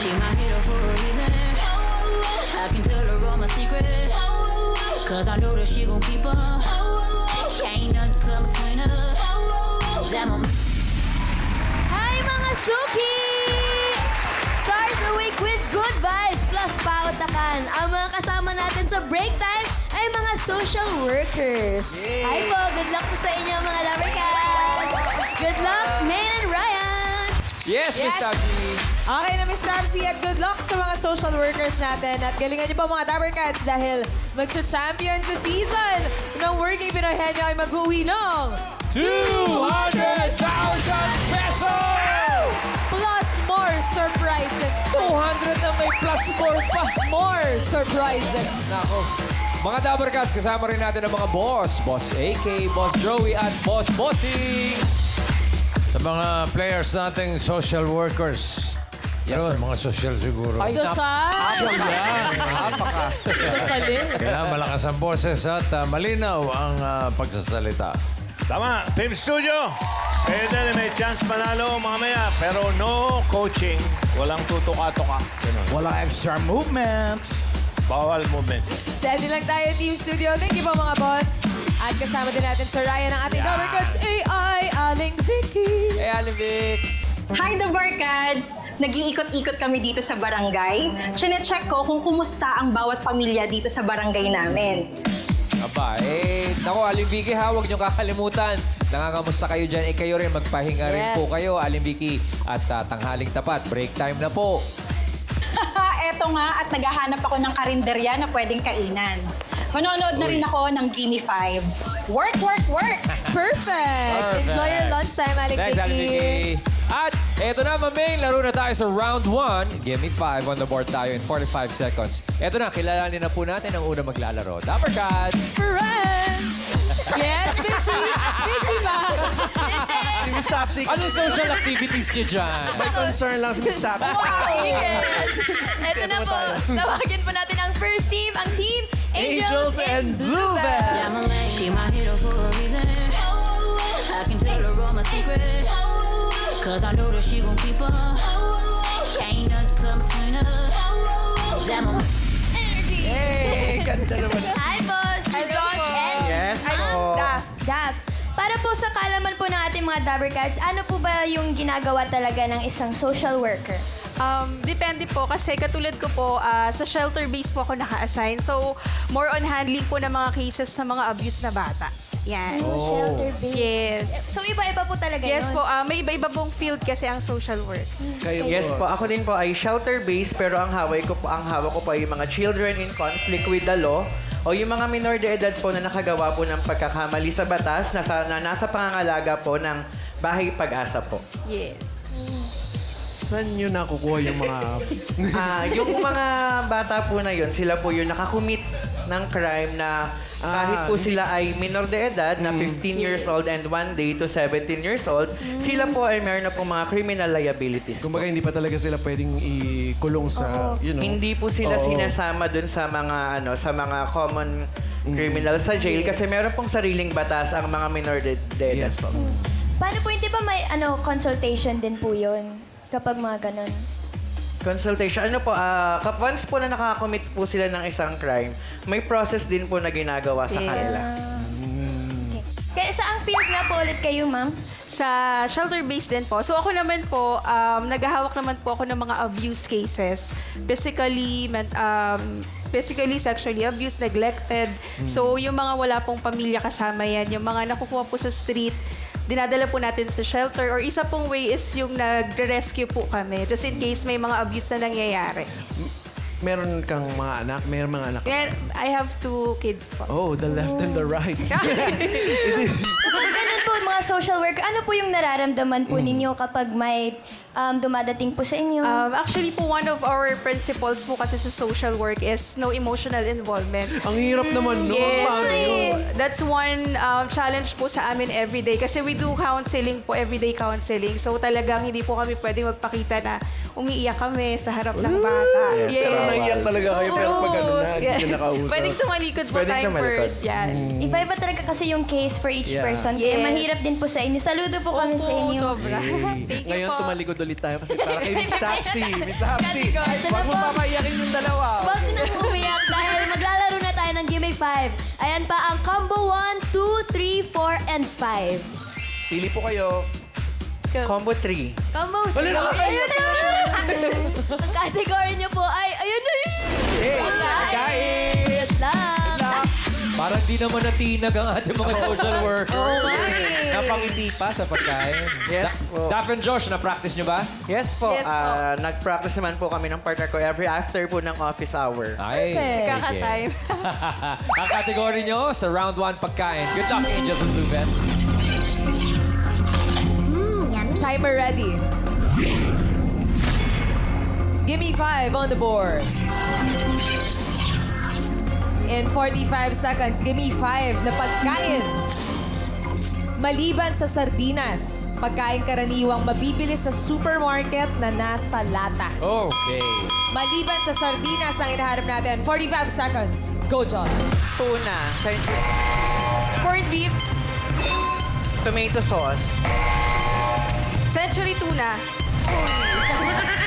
She my hero for a reason. I can tell her all my secrets. Cause I know that she gon' keep up. Ain't nothing come between us. Damn, I'm Hi mga Suki! Start the week with good vibes plus pautakan. Ang mga kasama natin sa break time ay mga social workers. Hi po, good luck po sa inyo mga Lovercats! Good luck, Maine and Ryan! Yes, Miss Taji. Okay na, Miss Nancy, at good luck sa mga social workers natin. At galingan niyo po mga Lovercats dahil magsa-champion sa season ng Working Pinoy Henyo ay mag-uwi ng 200,000 pesos! plus more surprises. 200 na may plus 4 pa. More surprises. Nako. Mga Dabarcats, kasama rin natin ang mga boss. Boss AK, Boss Joey, at Boss Bossing. Sa mga players nating social workers. Yes, sir. Mga social siguro. Kailangan malakas ang boses at malinaw ang pagsasalita. Tama, Team Studio. Pwede may chance manalo mamaya, pero no coaching. Walang tutuka-tuka. Ganun. Walang extra movements. Bawal movements. Steady lang tayo, Team Studio. Thank you po, mga boss. At kasama din natin sa Ryan ng ating Lovercats AI, Aling Vicky. Hey, Alivix. Hi, The Barkads! Nag-iikot-ikot kami dito sa barangay. Chine-check ko kung kumusta ang bawat pamilya dito sa barangay namin. Aba, naku, Aling Vicky ha, huwag niyo kakalimutan. Nangangamusta kayo dyan, kayo rin, magpahinga rin Yes. po kayo, Aling Vicky. At tanghaling tapat, break time na po. Eto nga, at naghahanap ako ng karinderya na pwedeng kainan. Manonood na rin ako ng Gimme 5. Work, work, work! Perfect. Enjoy your lunchtime, Aling Thanks, Aling Vicky. Vicky. At eto na, Maming, laro na tayo sa round 1. Give me 5 on the board tayo in 45 seconds. Eto na, kilalanin na po natin ang unang maglalaro. Dabarcats! Friends! Yes, busy. Busy ba? Si Miss Topsy. Anong social activities niyo dyan? May concern lang si Miss Topsy. Ito na po, tawagin po natin ang first team, ang team Angels, and Bluebells. I'm a man, she my hero for a reason. I can tell her all my secrets. Cause I know that she gon' keep up. Ain't nothing come between us. Damn, I'm Energy! Hey, ganda naman. Hi, boss! Hi, Josh and Yes, po. Daph. Para po sa kalaman po ng ating mga Dabarcats, ano po ba yung ginagawa talaga ng isang social worker? Depende po kasi katulad ko po, sa shelter base po ako naka-assign. So, more on handling po ng mga cases sa mga abuse na bata. Yan. Shelter-based. Yes. So, iba-iba po talaga Yes yun? po, may iba-iba pong field kasi ang social work. Yes po, ako din po ay shelter-based pero ang hawak ko po ay yung mga children in conflict with the law o yung mga minor de edad po na nakagawa po ng pagkakamali sa batas na nasa pangangalaga po ng Bahay Pag-asa po. Yes. Saan nyo nakukuha yung mga... Yung mga bata po na yun, sila po yung nakakumit ng crime na kahit po sila ay minor de edad na 15 years old and 1 day to 17 years old, sila po ay meron na po mga criminal liabilities. Kumbaga, hindi pa talaga sila pwedeng ikulong sa, you know... Hindi po sila Oo. sinasama dun sa mga sa mga common criminal sa jail kasi meron pong sariling batas ang mga minor de edad Yes. po. Paano po, hindi ba may consultation din po yun kapag mga ganun? Consultation. Ano po, once po na nakakommit po sila ng isang crime, may process din po na ginagawa sa kanila. Okay. Kaya saang field nga po ulit kayo, ma'am? Sa shelter-based din po. So, ako naman po, naghahawak naman po ako ng mga abuse cases. Physically, sexually abused, neglected. So, yung mga wala pong pamilya kasama yan, yung mga nakukuha po sa street, dinadala po natin sa shelter. Or isa pong way is yung nagre-rescue po kami. Just in case may mga abuse na nangyayari. Meron kang mga anak? Meron mga anak? And I have 2 kids po. Oh, the left and the right. Kapag ganun po, mga social worker, ano po yung nararamdaman po ninyo kapag may dumadating po sa inyo? Actually po, one of our principles po kasi sa social work is no emotional involvement. Ang hirap naman, no? Yes, Paano? that's one challenge po sa amin everyday. Kasi we do counseling po, everyday counseling. So talagang hindi po kami pwedeng magpakita na umiiyak kami sa harap ng bata. Pero naiyak talaga kayo, pero pag ano na, hindi Yes. ka nakausap. Pwedeng tumalikod po Pwedeng tayo tumalikod. first. Yan. Iba-iba talaga kasi yung case for each person. Kaya Yes. mahirap mahirap din po sa inyo. Saludo po kami sa inyo. Sobra. Thank you Ngayon po. tumalikod ulit tayo kasi para kay Miss Tapsi. Miss Tapsi, Ito na wag mo po. papaiyakin yung dalawa. Huwag na umiyak dahil maglalaro na tayo ng Gimme 5. Ayan pa ang combo 1, 2, 3, 4, and 5. Pili po kayo. Combo 3. Combo 3. Wala na kayo. Ayun na! Ang category niyo po ay, ayun na yun! Pagkain! Good luck! Parang di naman natinag ang ating mga social worker. Oo nga eh. Napangiti pa sa pagkain. Yes po. Daph and Josh, na-practice nyo ba? Yes po. Yes po. Nag-practice naman po kami ng partner ko every after po ng office hour. Ay, Perfect. sige. Kaka-time. Ang kategory nyo sa round 1 pagkain. Good luck, Angels and Blue Vest. Timer ready. Gimme 5 on the board. In 45 seconds, gimme 5 na pagkain. Maliban sa sardinas, pagkain karaniwang mabibili sa supermarket na nasa lata. Okay. Maliban sa sardinas ang hinahanap natin. 45 seconds. Go, John. Tuna. Corned beef, Tomato sauce. century tuna,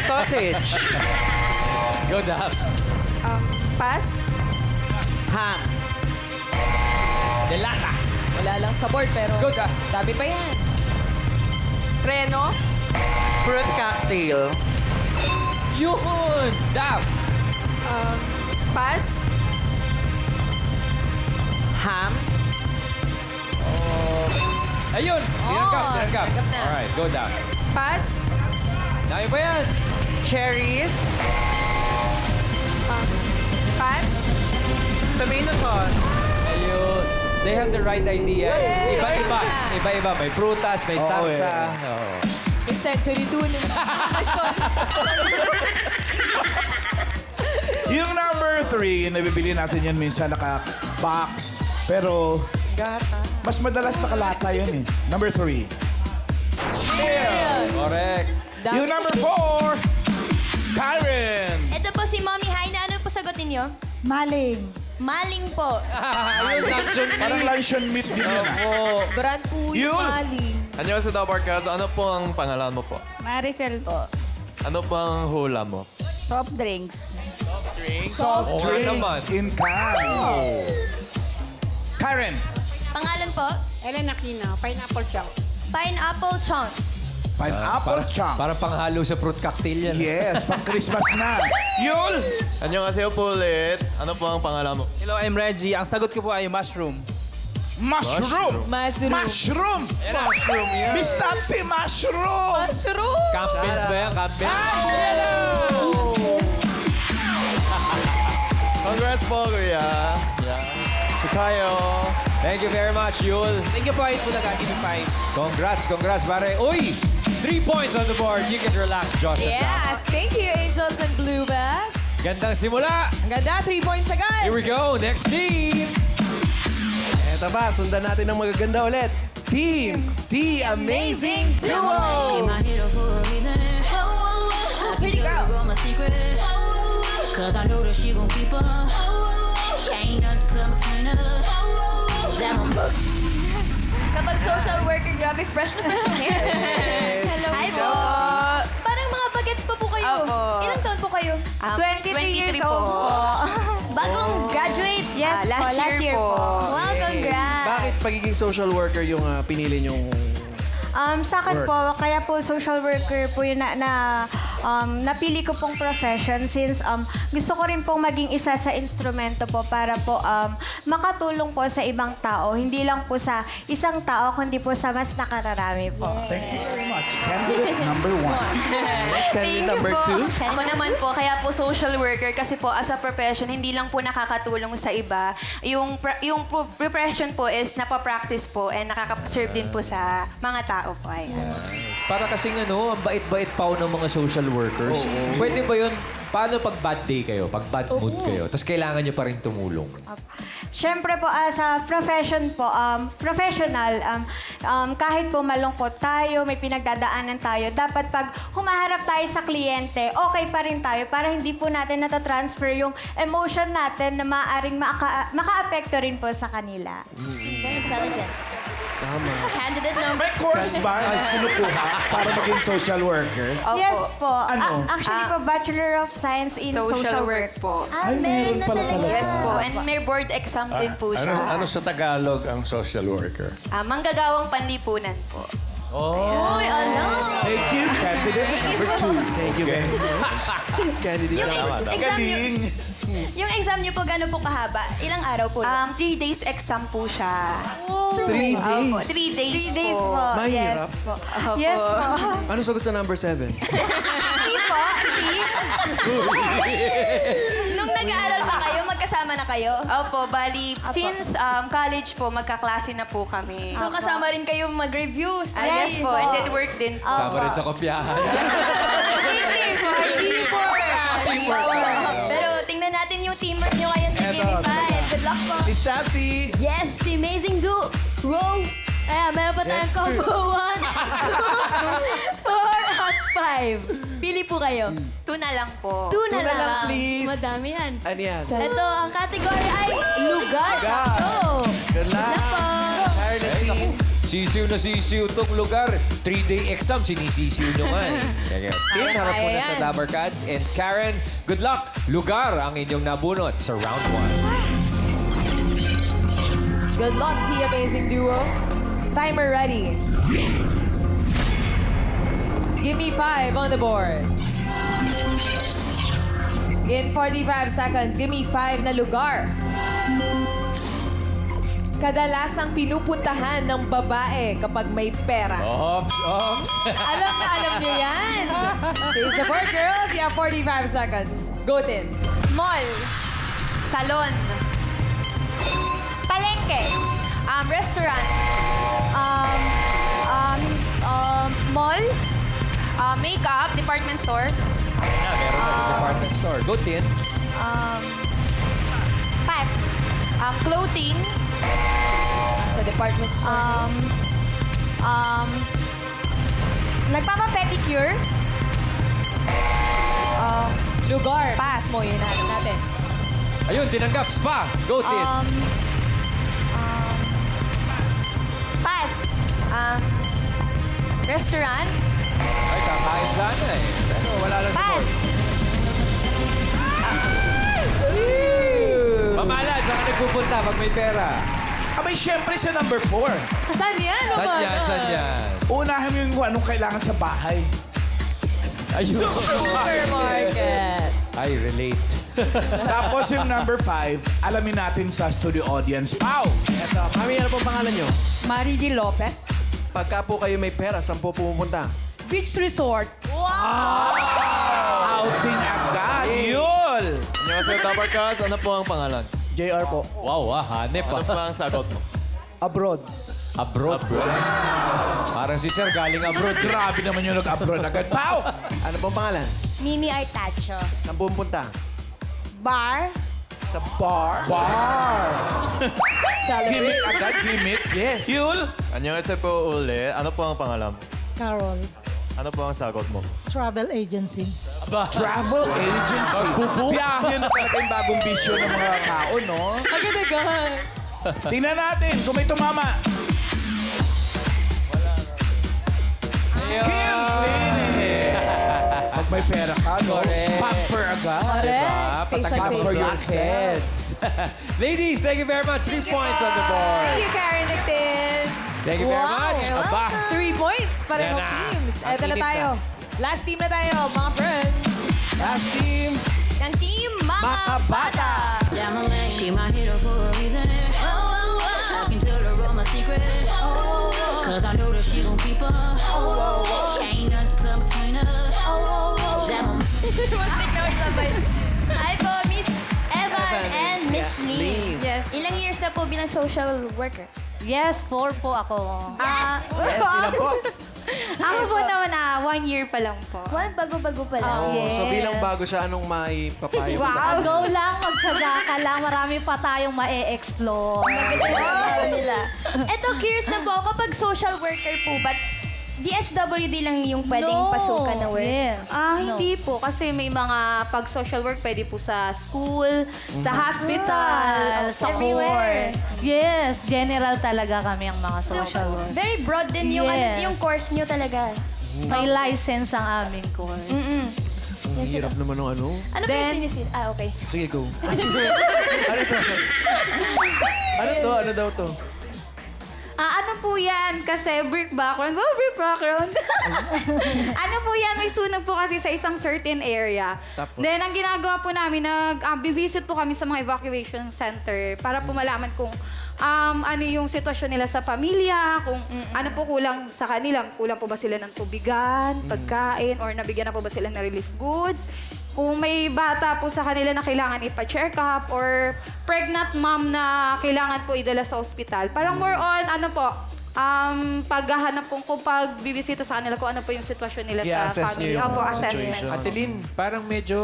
Sausage. Go, Daph. pass, Ham. Delata. Wala lang sa board pero Go, Daph. dami pa yan. reno, Fruit cocktail. Yun! Daph. pass, Ham. Ayun! Tinanggap. tinanggap na. Alright, go, Daph. pass, Dami pa yan. Cherries. pass, Tomato sauce. Ayun. They have the right idea. Iba-iba. Iba-iba. May prutas, may salsa. Oo. May century tuna. Yung number 3, nabibili natin yan minsan naka-box. Pero, mas madalas nakalata yan eh. Number 3. Correct. Yung number 4, Karen. Ito po si Mommy Haina. Ano po sagot ninyo? Maling. Maling po. Ayun, luncheon Parang meat. luncheon meat din yun. ah. Oo. Brand Uy, Yun. Mali. Anyo sa Dabarkas, ano po ang pangalan mo po? Maricel po. Ano po ang hula mo? Soft drinks. Soft Oo naman. drinks in can. Karen. Pangalan po? Ellen Aquino, pineapple chunk. Pineapple chunks. Pineapple chunks. Parang panghalo sa fruit cocktail yan. Yes, pang Christmas na. Yul! Anyo kasi po ulit, ano po ang pangalan mo? Hello, I'm Reggie. Ang sagot ko po ay mushroom. Mushroom. Mushroom. Mushroom. Mushroom yan. Miss Tapsi, mushroom. Mushroom. Campbell's ba yan? Campbell's? Congrats po, kuya. Kayo. Thank you very much, Yul. Thank you po, Ait Bulaga, Gimme 5. Congrats, pare. Uy! 3 points on the board. You can relax, Josh. and Daph. Yes, thank you, Angels and Blue Vest. Gandang simula. Ang ganda, 3 points agad. Here we go. Next team. Eto ba, sundan natin ng magaganda ulit. Team The Amazing She Duo! my hero for a reason. I can Pretty tell girl. her all my secret. Cause I know that she gon' keep her. Ain't nothing come between us. Damn, I'm Kapag social worker, grabe, fresh na fresh yung hair. Hello. Hi po. Parang mga bagets pa po kayo. Opo. Ilang taon po kayo? 23 years old po. Bagong graduate. Yes, last year po. Wow, congrats. Bakit pagiging social worker yung pinili niyong Sa akin work? po, kaya po social worker po yung napili ko pong profession since gusto ko rin pong maging isa sa instrumento po para po makatulong po sa ibang tao. Hindi lang po sa isang tao, kundi po sa mas nakararami po. Thank you very much. Candidate number 1. candidate number 2? Ako naman po, kaya po social worker kasi po as a profession, hindi lang po nakakatulong sa iba. Yung profession po is napapractice po and nakaka-serve din po sa mga tao po. Ayan. Para kasing ang bait-bait pa ng mga social workers. Pwede ba yun? Paano pag bad day kayo? Pag bad mood kayo? Tapos kailangan nyo pa rin tumulong. Siyempre po, sa profession po, professional, kahit po malungkot tayo, may pinagdadaanan tayo, dapat pag humaharap tayo sa kliyente, okay pa rin tayo para hindi po natin natatransfer yung emotion natin na maaaring maka-apekto rin po sa kanila. Very intelligent. Candidate number May course ba na kinukuha para maging social worker? Yes po. Ano? Actually po, Bachelor of Science in Social Work. po. Ay, meron pala talaga. Yes po. And may board exam din po siya. Ano sa Tagalog ang social worker? Manggagawang panlipunan po. Uy, ano? Thank you, candidate number 2. Thank you, Candidate. Yung exam nyo, Galing. yung exam nyo po, gano'n po kahaba? Ilang araw po? 3 days exam po siya. 3 days. 3 days 3 days po. Mahirap. Yes po. Yes po. Ano sagot sa number 7? Si po, si. Nung nag-aaral pa kayo, magkasama na kayo? Opo, bali, since college po, magkaklase na po kami. So, kasama rin kayo mag-reviews. Yes po, and then work din po. Sama rin sa kopyahan. Pero tingnan natin yung teamwork nyo ngayon sa Gimme 5. Good luck po. Miss Tassie. Yes, the amazing duo. Row. Meron pa tayong combo 1, 4 at 5. Pili po kayo. 2 na lang po. 2 na Two na lang, lang. please. Madami yan. Ano yan? Ito, ang category ay lugar. Sakto. Good luck. Sisiw na sisiw tong lugar. 3-day exam, sinisisiw nyo nga eh. Ganyan. Tin, harap muna sa Dabber Cats. And Karen, good luck. Lugar ang inyong nabunot sa round 1. Good luck, T Amazing Duo. Timer ready. Give me 5 on the board. In 45 seconds, give me 5 na lugar. Kadalasang pinupuntahan ng babae kapag may pera. Ops, ops. Alam na alam nyo yan. Face the board, girls. You have 45 seconds. Go, Tin. Mall. Salon. Palengke. Restaurant. Mall. Makeup. Department store. Meron na sa department store. Go, Tin. Pass. Clothing. Sa department store. Nagpapa-pedicure. Lugar. Pass. Mo, yun natin. Ayun, tinanggap. Spa. Go, Tin. Pass. Restaurant. Ay, kakain sana eh. Pero wala lang sa Pass. board. Pamalan, saan ka nagpupunta pag may pera? Abay, syempre sa number 4. Saan yan? Saan yan? Saan yan? Unahin mo yung kung anong kailangan sa bahay. Ayun. Supermarket. I relate. Tapos yung number 5, alamin natin sa studio audience. Pau! Eto, mami, ano pong pangalan nyo? Maridi Lopez. Pagka po kayo may pera, saan po pumupunta? Beach Resort. Outing agad. Yun! Annyeonghaseyo, Dabber Cats. Ano po ang pangalan? JR po. Wow, hanep Ano po ang sagot mo? Abroad. Abroad. Parang si Sir galing abroad. Grabe naman yung nag-abroad agad. Pau! Ano pong pangalan? Mimi Artacho. Saan pupunta? Bar. Sa bar. Gimmick agad, gimmick. Yes. Yul! Annyeonghaseyo po ulit. Ano po ang pangalan mo? Carol. Ano po ang sagot mo? Travel Agency. Travel agency. Biyahe na talaga yung bagong bisyo ng mga tao, no? Agad-agad. Tingnan natin kung may tumama. Skill cleaning. Pag may pera ka, no? Pamper agad. Correct. Facial Pamper facial. yourself. Ladies, thank you very much. 3 points on the board. Thank you, Karen Dictin. Thank you very much. Aba. 3 points. Pareho Yan na. teams. Ang Eto na init tayo. Last team na tayo, mga friends. Last team. Ng team Mga Bata. Yeah, my man, she my hero for a reason. I can tell her all my secrets. Cause I know that she gon' keep up. Ain't nothing come between us. Damn, I'm Hi po, Miss Evan and Miss Lee. Yes. Ilang years na po bilang social worker? Yes, 4 po ako. Yes! Yes, sila po. Ako po naman 1 year pa lang po. Bago-bago pa lang. Oh, so bilang bago siya, anong may papayo mo sa Wow, go lang, magtsaga ka lang. Marami pa tayong ma-explore. Maganda yung trabaho nila. Eto, curious na po ako, kapag social worker po, ba't DSWD lang yung pwedeng pasukan na work? Yes. Hindi po. Kasi may mga pag social work, pwede po sa school, sa hospital, sa everywhere. Yes, general talaga kami ang mga social work. Very broad din yung, Yes. yung course nyo talaga. May license ang aming course. Ang hirap naman ng ano. Ano ba yung sinisin? Okay. Sige, go. Ano to? Ano daw to? Ano po yan? Kasi brick background. Well, brick background. Ano po yan? May sunog po kasi sa isang certain area. Tapos? Then, ang ginagawa po namin, nag-visit po kami sa mga evacuation center para po malaman kung ano yung sitwasyon nila sa pamilya, kung ano po kulang sa kanila. Kulang po ba sila ng tubigan, pagkain, or nabigyan na po ba sila ng relief goods. Kung may bata po sa kanila na kailangan ipa-check up or pregnant mom na kailangan po idala sa ospital. Parang more on, ano po, paghahanap kung pag-bibisita sa kanila kung ano po yung sitwasyon nila sa I-assess family. niyo yung Opo, situation. assessment. Atelin, parang medyo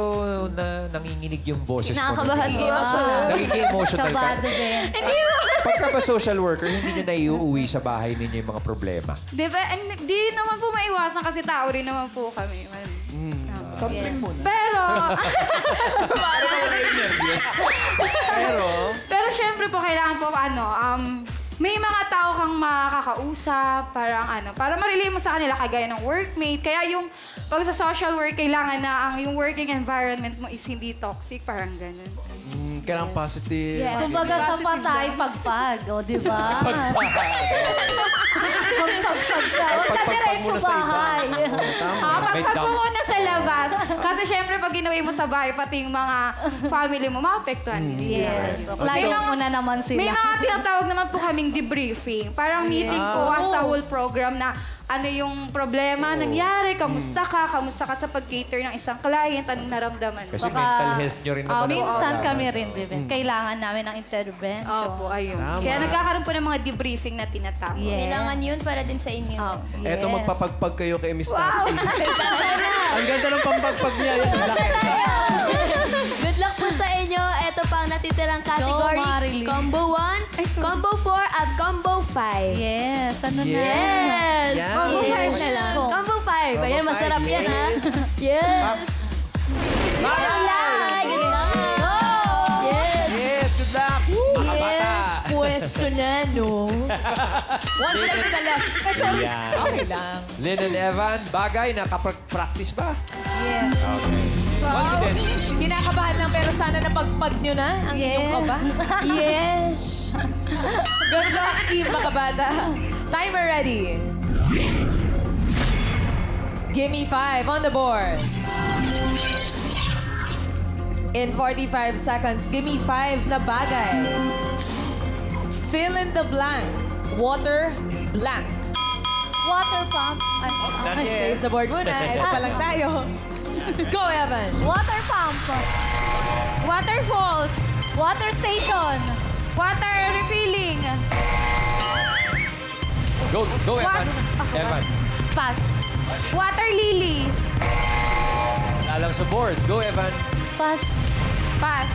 nanginginig yung boses mo. Nakakabahan ko. Nagiging emotional ka. Kabado din. Hindi po. Pagka ba social worker, hindi nyo naiuuwi sa bahay ninyo yung mga problema? Di naman po maiwasan kasi tao rin naman po kami. Tampling muna. Pero, Pero, pero syempre po, kailangan po, may mga tao kang makakausap, para ma-relay mo sa kanila, kagaya ng workmate. Kaya yung pag sa social work, kailangan na yung working environment mo is hindi toxic, parang ganun. kailangan positive. Yes. Kumbaga sa patay, pagpag. O, di ba? Magpagpag ka. Huwag ka diretso bahay. Pagpag po muna sa labas. Kasi syempre, pag ginawin mo sa bahay, pati yung mga family mo, maapektuhan din sila. Yes. Layo mo na naman sila. May mga tinatawag naman po kaming debriefing. Parang meeting po as a whole program na ano yung problema nangyari, kamusta ka sa pag-cater ng isang client, anong naramdaman mo. Kasi mental health nyo rin naman. ang Minsan kailangan. kami rin, Vivian. Kailangan namin ng intervention. Opo, ayun. Tama. Kaya nagkakaroon po ng mga debriefing na tinatawag. Yes. Kailangan yun para din sa inyo. Eto, magpapagpag kayo kay Miss Wow! Nancy. Ang ganda ng pampagpag niya. Yan, ang laki. Good luck po sa inyo. Ito pa ang natitirang category. Marilyn. Combo 1, Combo 4, at Combo 5. Yes. Ano na? Yes. Yan. Combo 5 na lang. Combo 5. Ayan, masarap yan, ha? Yes. Good luck. Good luck. Yes. Yes, good luck. Yes. Pwesto na, no? One step to the left. Yan. Okay lang. Lynn and Evan, bagay, nakapag-practice ba? Yes. Wow. Kinakabahan lang pero sana napagpag nyo na ang inyong kaba. Yes. Good luck, team Makabata. Timer ready. Give me 5 on the board. In 45 seconds, give me 5 na bagay. Fill in the blank. Water, blank. Water pump. Face the board muna. Ito pa lang tayo. Go, Evan. Water pump. Waterfalls. Water station. Water refilling. Go, Evan. Evan. Pass. Water lily. Alang sa board. Go, Evan. Pass. Pass.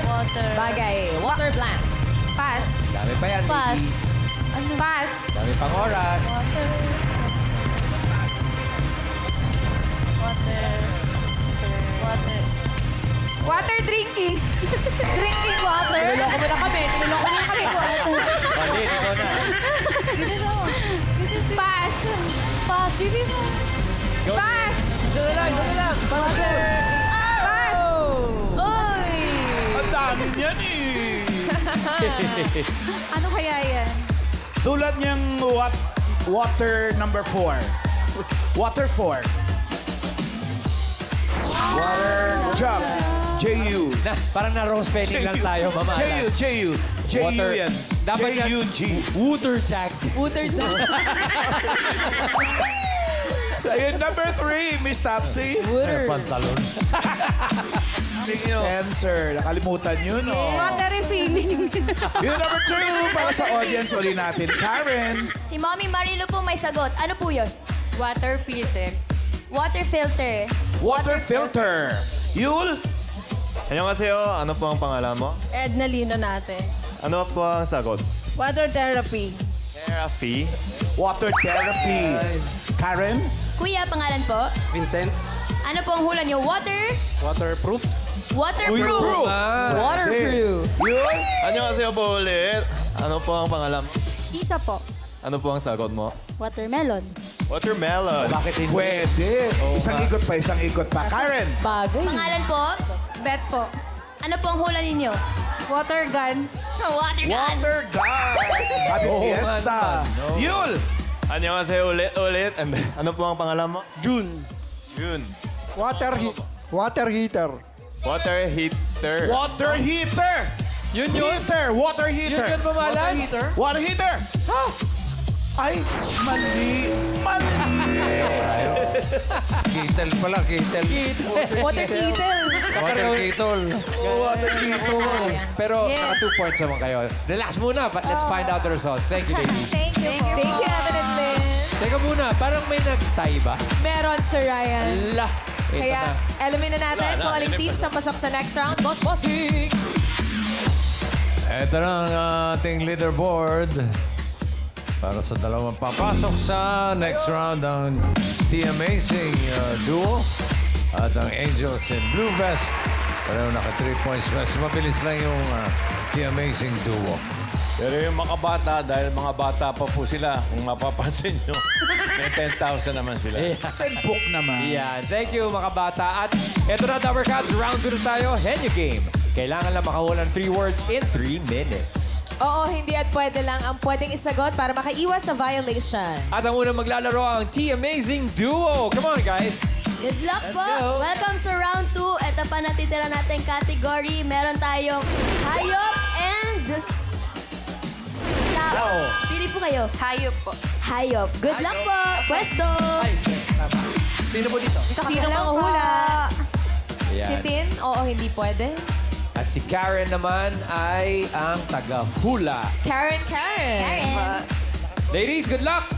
Water. Bagay. Water, blank. Pass. Dami pa yan, Pass. ladies. Pass. Dami pang oras. Water. Water drinking. Drinking water. Niloloko mo na kami. Niloloko mo na kami. Mali, ikaw na. Pass. Pass. Bibis mo. Pass. Isa na lang. Pass. Uy! Ang dami niyan eh. Ano kaya yan? Tulad niyang water number 4. Water 4. Water jug. J-U. Parang na-wrong spelling lang tayo, mama. J-U, J-U. J-U Water. yan. Dapat yan. J-U-G. Water jack. Water jug. Ayun, number 3, Miss Topsy. Water. Pantalon. Miss Spencer. Nakalimutan yun, oh. Water refilling. Yung number 2, para sa audience, uli natin. Karen. Si Mommy Marilo po may sagot. Ano po yun? Water filter. Water filter. Water filter. Yul. Annyeonghaseyo, ano po ang pangalan mo? Edna Lino natin. Ano po ang sagot? Water therapy. Therapy. Water therapy. Karen? Kuya, pangalan po? Vincent. Ano po ang hula niyo? Waterproof. Waterproof. Waterproof. Yun? Annyeonghaseyo po ulit. Ano po ang pangalan? Isa po. Ano po ang sagot mo? Watermelon. Watermelon. Bakit hindi? Pwede. Isang ikot pa. Karen? Bagay. Pangalan po? Bet po. Ano po ang hula ninyo? Water gun. Water gun. Water gun. Happy Fiesta. Yul! Annyeonghaseyo ulit. And ano po ang pangalan mo? June. Yun. Water heater. Water heater. Water heater. Yun. Heater. Water heater. Yun mamalan. Water heater. Ay, mali. Kitel pala, kitel. Water kettle. Water kettle. Water heater. Pero naka 2 points naman kayo. Relax muna, but let's find out the results. Thank you, ladies. Thank you. Thank you, Evan and Lynn. Teka muna, parang may nag-tie ba? Meron, Sir Ryan. Ala. Ito Kaya, na. alamin na natin kung aling team sa pasok sa next round. Boss Bossing! Ito na ang ating leaderboard. Para sa dalawang papasok sa next round, ang The Amazing Duo at ang Angels in Blue Vest. Pareho naka 3 points. Mas mabilis lang yung The Amazing Duo. Pero yung mga bata, dahil mga bata pa po sila, kung mapapansin nyo, may 10,000 naman sila. Book naman. Yeah, thank you mga bata. At eto na, Dapper Cats, round 2 na tayo. Henyo game. Kailangan lang makahula ng 3 words in 3 minutes. Oo, hindi at pwede lang ang pwedeng isagot para makaiwas sa violation. At ang unang maglalaro ang T-Amazing Duo. Come on, guys. Good luck po. Welcome sa round 2. Ito pa natitira natin category. Meron tayong hayop and... tao. Pili po kayo. Hayop po. Hayop. Good luck po. Pwesto. Sino po dito? Sino manguhula? Ayan. Si Tin? Oo, hindi pwede. At si Karen naman ay ang taga-hula. Karen. Ladies, good luck!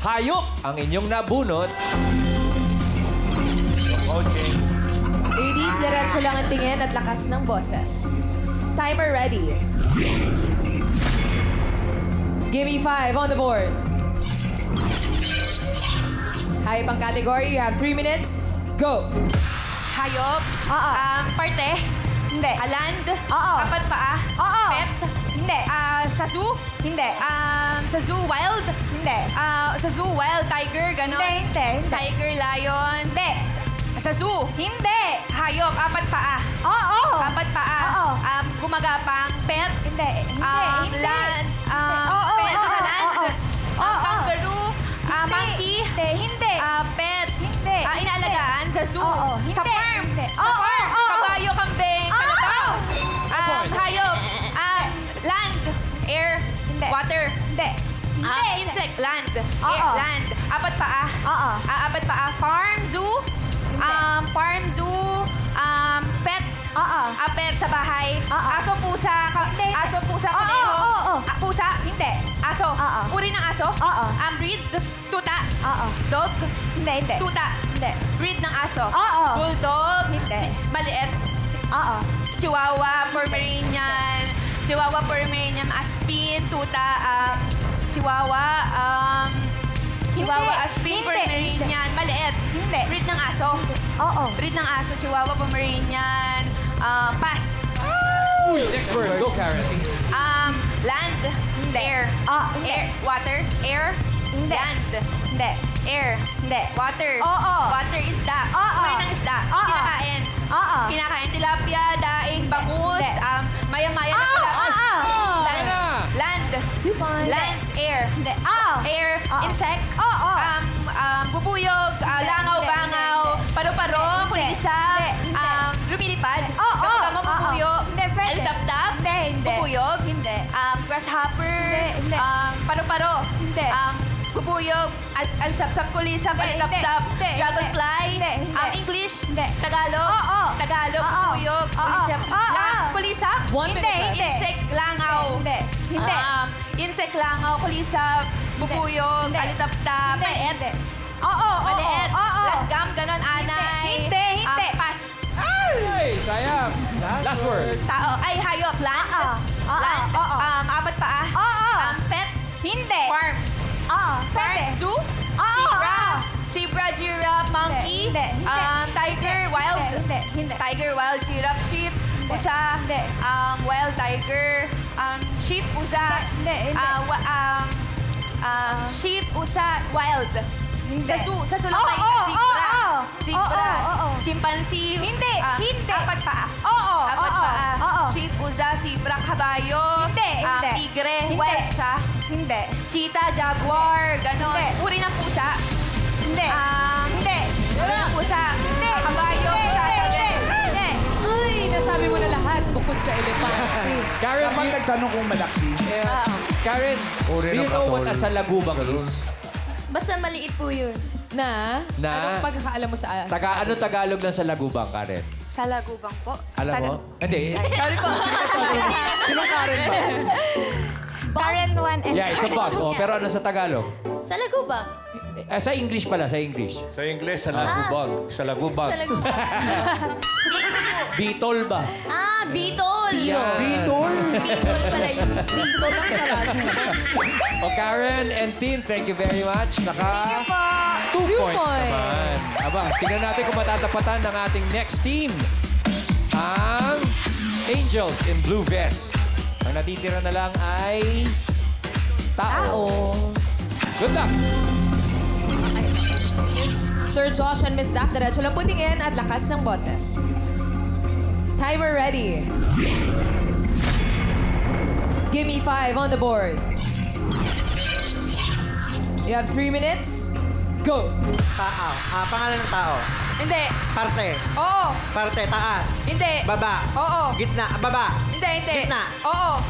Hayop ang inyong nabunot. Ladies, diretso lang ang tingin at lakas ng boses. Timer ready. Give me 5 on the board. Hayop ang category. You have 3 minutes. Go! Hayop. Parte. Hindi. Land. Oo. Apat paa. Oo. Pet. Hindi. Sa zoo. Hindi. Sa zoo, wild. Hindi. Sa zoo, wild. Tiger, ganon. Hindi. Tiger, lion. Hindi. Sa zoo. Hindi. Hayop, apat paa. Oo. Apat paa. Oo. Gumagapang. Pet. Hindi. Hindi. Land. Oo. Pet sa land. Oo. Kangaroo. Monkey. Hindi. Pet. Hindi. Inaalagaan sa zoo. Oo. Hindi. Sa farm. Hindi. Sa farm. Kabayo, kambing. Kalabaw. Hayop. Land. Air. Hindi. Water. Hindi. Insect. Land. Oo. Air. Land. Apat paa. Oo. Apat paa. Farm. Zoo. Farm. Zoo. Pet. Oo. Pet sa bahay. Oo. Aso, pusa. Hindi. Aso, pusa, Oo, kuneho. oo. Pusa. Hindi. Aso. Oo. Uri ng aso. Oo. Breed. Tuta. Oo. Dog. Hindi. Tuta. Hindi. Breed ng aso. Oo. Bulldog. Hindi. Maliit. Oo. Chihuahua. Pomeranian. Chihuahua, Pomeranian. Aspin. Tuta. Chihuahua. Chihuahua, Aspin, Hindi. Pomeranian. Maliit. Hindi. Breed ng aso. Oo. Breed ng aso. Chihuahua, Pomeranian. Pass. Next word. Go, Karen. Land. Air. Hindi. Air. Water. Air. Hindi. Land. Hindi. Air. Hindi. Water. Oo. Water, isda. Oo. Uri ng isda. Oo. Kinakain. Oo. Kinakain. Tilapia, daing, bangus, Hindi. maya-maya na Oo. tilapia. Oo. Land. Land. 2 points. Land. Air. Hindi. Oo. Air. Oo. Insect. Oo. Bubuyog. Langaw, Hindi. bangaw. Paru-paro. Hindi. Kulisap. Hindi. Lumilipad. Oo. Gamo-gamo, Oo. bubuyog. Hindi, pwede. Alitap-tap. Hindi. Bubuyog. Hindi. Grasshopper. Hindi. Paru-paro. Hindi. Bubuyog. Alisap-sap, kulisap, Hindi. alitap-tap. Hindi. Dragonfly. Hindi. Hindi. English. Hindi. Tagalog. Oo. Tagalog. Oo. Bubuyog. Oo. Kulisap. Oo. Kulisap. 1 minute left. Hindi. Insect. Langaw. Hindi. Hindi. Insect, langaw, kulisap, bubuyog, Hindi. alitap-tap, Hindi. maliit. Hindi. Oo. Maliit. Oo. Langgam, ganon, anay. Hindi. Hindi. Pass. Hey, sayang. Last word. Tao. Ay, hayop. Land. Oo. Land. Oo. Apat paa. Oo. Pet. Hindi. Farm. Tiger, wild. Hindi. Tiger, wild, giraffe, sheep, usa. Hindi. Wild tiger, sheep, usa. Hindi. Sheep, usa, wild. Hindi. Sa sulapay, zebra. Zebra. Oo. Chimpanzee. Hindi. Apat paa. Oo. Apat Oo. paa. Oo. Sheep, usa, zebra, kabayo. Hindi. Tigre, Hindi. wild siya. Hindi. Cheetah, jaguar, ganon. Hindi. Uri ng pusa. Hindi. Hindi. Uri ng pusa. Kabayo, Hindi. Ay, nasabi mo na lahat bukod sa elepante. Karen, Dapat you- nagtanong kung malaki. Karen, Uri do you ng know what katol. a salagubang is? Basta maliit po yun. Na? Na? Anong pagkakaalam mo sa... Ano Tagalog ng salagubang, Karen? Sa lagubang po. Alam mo? Hindi. Sorry po. Sino Karen ba? Karen 1 and Yeah, it's a bug. Oh, pero ano sa Tagalog? Sa lagubang. Sa English pala, sa English. Sa Ingles, sa lagubag. Sa lagubag. Beetle ba? Beetle. Yeah. Beetle? Beetle pala yun. Beetle lang sa lagubang. O Karen and team, thank you very much. Naka 2 2 points naman. Aba, tingnan natin kung matatapatan ng ating next team. Ang Angels in Blue Vest. Ang natitira na lang ay tao. Good luck! Sir Josh and Miss Daph, diretso lang po tingin at lakas ng boses. Timer ready. Give me 5 on the board. You have 3 minutes. Go! Tao. Pangalan ng tao. Hindi. Parte. Oo. Parte, taas. Hindi. Baba. Oo. Gitna. Baba. Hindi. Gitna. Oo.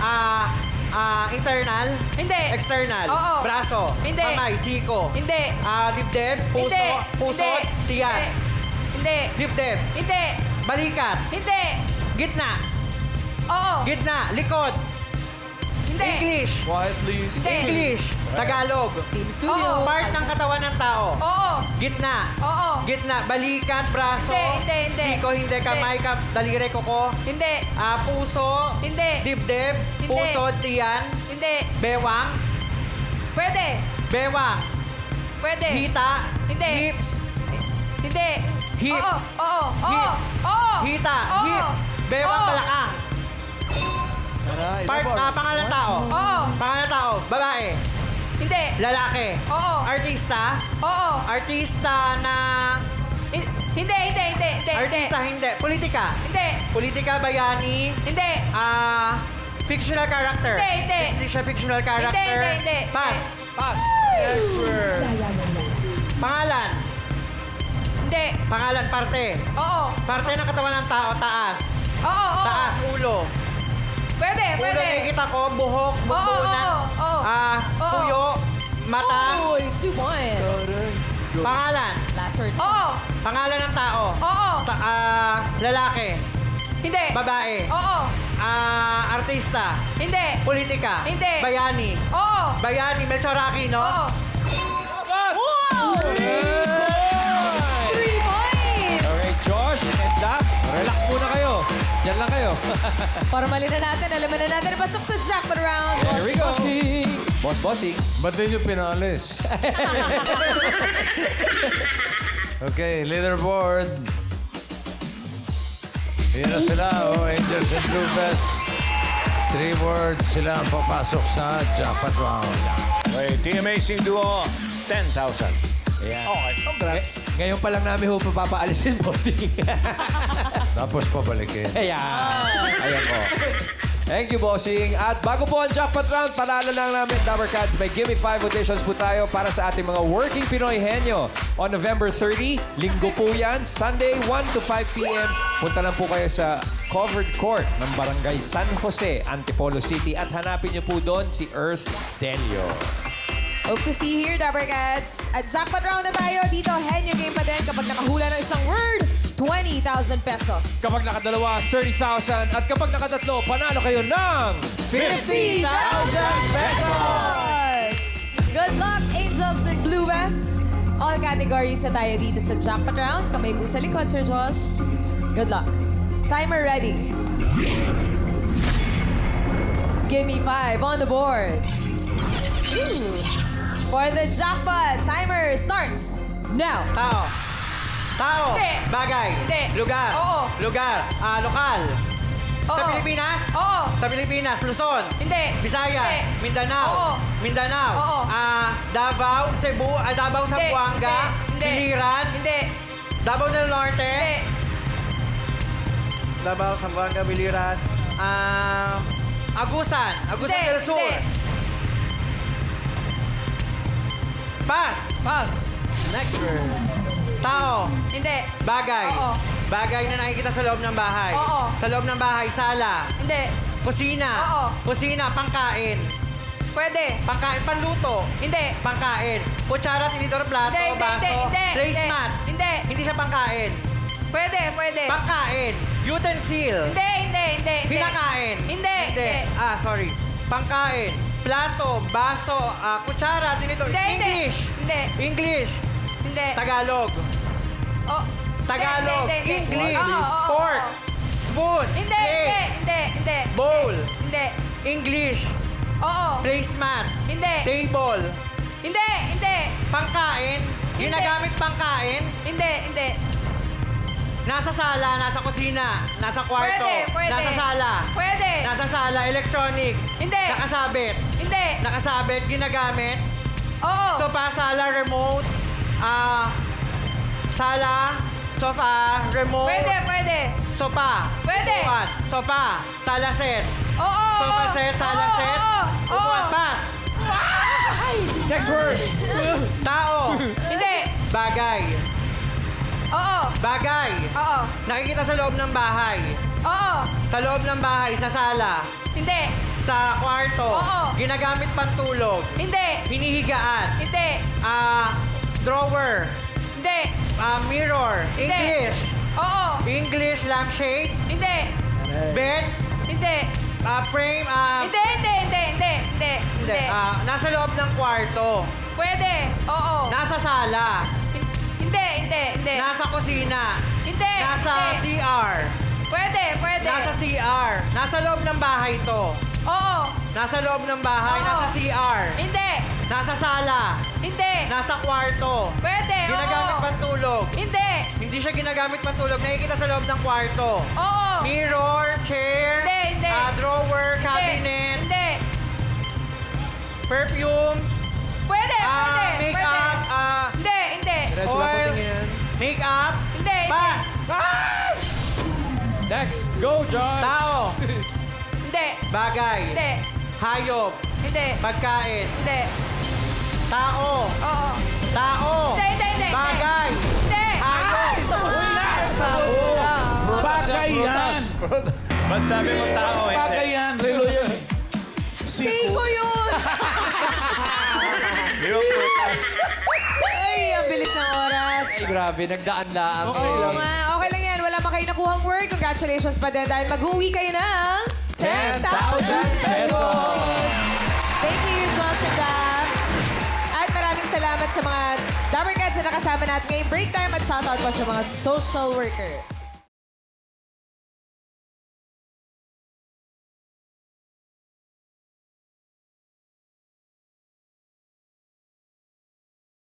Internal. Hindi. External. Oo. Braso. Hindi. Kamay. Siko. Hindi. Dibdib. Puso. Hindi. Pusod. Hindi. Tiyan. Hindi. Dibdib. Hindi. Balikat. Hindi. Gitna. Oo. Gitna. Likod. Hindi. English. Quietly. Hindi. English. Tagalog. Team Studio. Part ng katawan ng tao. Oo. Gitna. Oo. Gitna. Balikat. Braso. Hindi. Siko. Hindi. Kamay. Daliri. Kuko. Hindi. Puso. Hindi. Dibdib. Hindi. Pusod. Tiyan. Hindi. Bewang. Pwede. Bewang. Pwede. Hita. Hindi. Hips. Hindi. Hips. Oo. Hips. Oo. Hita. Oo. Hips. Bewang. Oo. Balakang. Pangalan tao. Oo. Pangalan tao. Babae. Hindi. Lalaki. Oo. Artista. Oo. Artista na... Hindi. Artista, hindi. Politika. Hindi. Politika, bayani. Hindi. Fictional character. Hindi. Hindi siya fictional character. Hindi. Pass. Pass. Next word. Pangalan. Hindi. Pangalan, parte. Oo. Parte ng katawan ng tao, taas. Oo. Taas, ulo. Pwede. Ulo, nakikita ko, buhok, bubunan. Oo. Tuyo, mata. Uy, 2 points. Pangalan. Last word. Oo. Pangalan ng tao. Oo. Lalaki. Hindi. Babae. Oo. Artista. Hindi. Politika. Hindi. Bayani. Oo. Bayani, Melchor Aquino. Oo. Wow! 3 points! Okay, Josh and Daph, relax muna kayo. Diyan lang kayo. Para malina natin, alaman na natin, pasok sa jackpot round. Here we go. Boss Bossing. Ba't din yung pinalis? Okay, leaderboard. Yan na sila, Angels and Blue Vest. 3 words sila ang papasok sa jackpot round. Okay, Team Amazing Duo, 10,000. Ayan. Okay, congrats. Ngayon pa lang namin papaalisin, Bossing. Tapos pabalikin. Ayan po. Thank you, Bossing. At bago po ang jackpot round, paalala lang namin, Dabber Cats, may Gimme 5 auditions po tayo para sa ating mga working Pinoy henyo. On November 30, linggo po yan, Sunday, 1 to 5 p.m. Punta lang po kayo sa covered court ng Barangay San Jose, Antipolo City. At hanapin niyo po doon si Earth Delio. Hope to see you here, Dabber Cats. At jackpot round na tayo. Dito, henyo game pa din kapag nakahula ng isang word. 20,000 pesos. Kapag nakadalawa, 30,000. At kapag nakatatlo, panalo kayo ng 50,000 pesos! Good luck, Angels in Blue Vest. All categories na tayo dito sa jackpot round. Kamay po sa likod, Sir Josh. Good luck. Timer ready. Give me 5 on the board. For the jackpot, timer starts now. Tao. Tao. Hindi. Bagay. Hindi. Lugar. Oo. Lugar. Lokal. Sa Oo. Pilipinas? Oo. Sa Pilipinas. Luzon. Hindi. Visayas. Hindi. Mindanao. Oo. Mindanao. Oo. Davao, Cebu, Davao, Hindi. Zamboanga. Hindi. Biliran. Hindi. Davao del Norte. Hindi. Davao, Zamboanga, Biliran. Agusan. Agusan Hindi. del Sur. Hindi. Pass. Pass. Next word. Tao. Hindi. Bagay. Oo. Bagay na nakikita sa loob ng bahay. Oo. Sa loob ng bahay, sala. Hindi. Kusina. Oo. Kusina, pangkain. Pwede. Pangkain, panluto. Hindi. Pangkain. Kutsara, tinidor, plato, Hindi, hindi, baso. hindi, hindi, Placemat. hindi. Hindi siya pangkain. Pwede, pwede. Pangkain. Utensil. Hindi, hindi, hindi. hindi. Kinakain. Hindi, Hindi. Sorry. Pangkain. Plato, baso, kutsara, tinidor. Hindi, hindi. English. Hindi. English. Hindi. Tagalog. Oh. Tagalog. Hindi, hindi, hindi. English. Oo, oo, oo. Fork. Spoon. Hindi, Plate. hindi, hindi. Bowl. Hindi. English. Oo. Placemat. Hindi. Table. Hindi, hindi. Pangkain. Hindi. Ginagamit pangkain. Hindi, hindi. Nasa sala, nasa kusina, nasa kwarto. Pwede, pwede. Nasa sala. Pwede. Nasa sala, electronics. Hindi. Nakasabit. Hindi. Nakasabit, ginagamit. Oo. Sofa, sala, remote. Sala, sofa, remote. Pwede, pwede. Sopa. Pwede. Upuan. Sopa. Sala set. Oo. Sofa set, sala Oo, set. oo, Upuan, oo. pass. Next word. Tao. Hindi. Bagay. Oo. Bagay. Oo. Nakikita sa loob ng bahay. Oo. Sa loob ng bahay, sa sala. Hindi. Sa kwarto. Oo. Ginagamit pantulog. Hindi. Hinihigaan. Hindi. Drawer. Hindi. Mirror. Hindi. English. Oo. English lampshade. Hindi. Bed. Hindi. Frame. Hindi, hindi, hindi, hindi, hindi. Hindi. Nasa loob ng kwarto. Pwede. Oo. Nasa sala. Hindi, hindi, hindi. Nasa kusina. Hindi. Nasa hindi. CR. Pwede, pwede. Nasa CR. Nasa loob ng bahay to. Oo. Nasa loob ng bahay. Oo. Nasa CR. Hindi. Nasa sala. Hindi. Nasa kwarto. Pwede, Ginagamit oo. pantulog. Hindi. Hindi siya ginagamit pantulog. Nakikita sa loob ng kwarto. Oo. Mirror, chair, Hindi, hindi. drawer, cabinet, Hindi. perfume, Pwede, pwede. makeup, Hindi, hindi. Diretso lang oil, patingin. makeup, Hindi, pass. Pass! Next. Go, Josh. Tao, Hindi. bagay, Hindi. hayop, Hindi. pagkain, Hindi. tao, Oo. tao, Hindi, hindi, hindi. bagay, Hindi. hayop. Bagay yan. Ba't sabi mo tao? Bagay Hindi. yan. Relo yan. Siko yun. Di ba prutas? Ay, ang bilis ng oras. Ay, grabe. Nagdaan-laan. Oo nga. Okay lang yan. Wala pa kayo nakuhang word. Congratulations pa din dahil mag-uwi kayo ng 10,000 pesos. Thank you, Josh and Dab. At maraming salamat sa mga Dabber Cats na nakasama natin ngayong break time at shoutout pa sa mga social workers.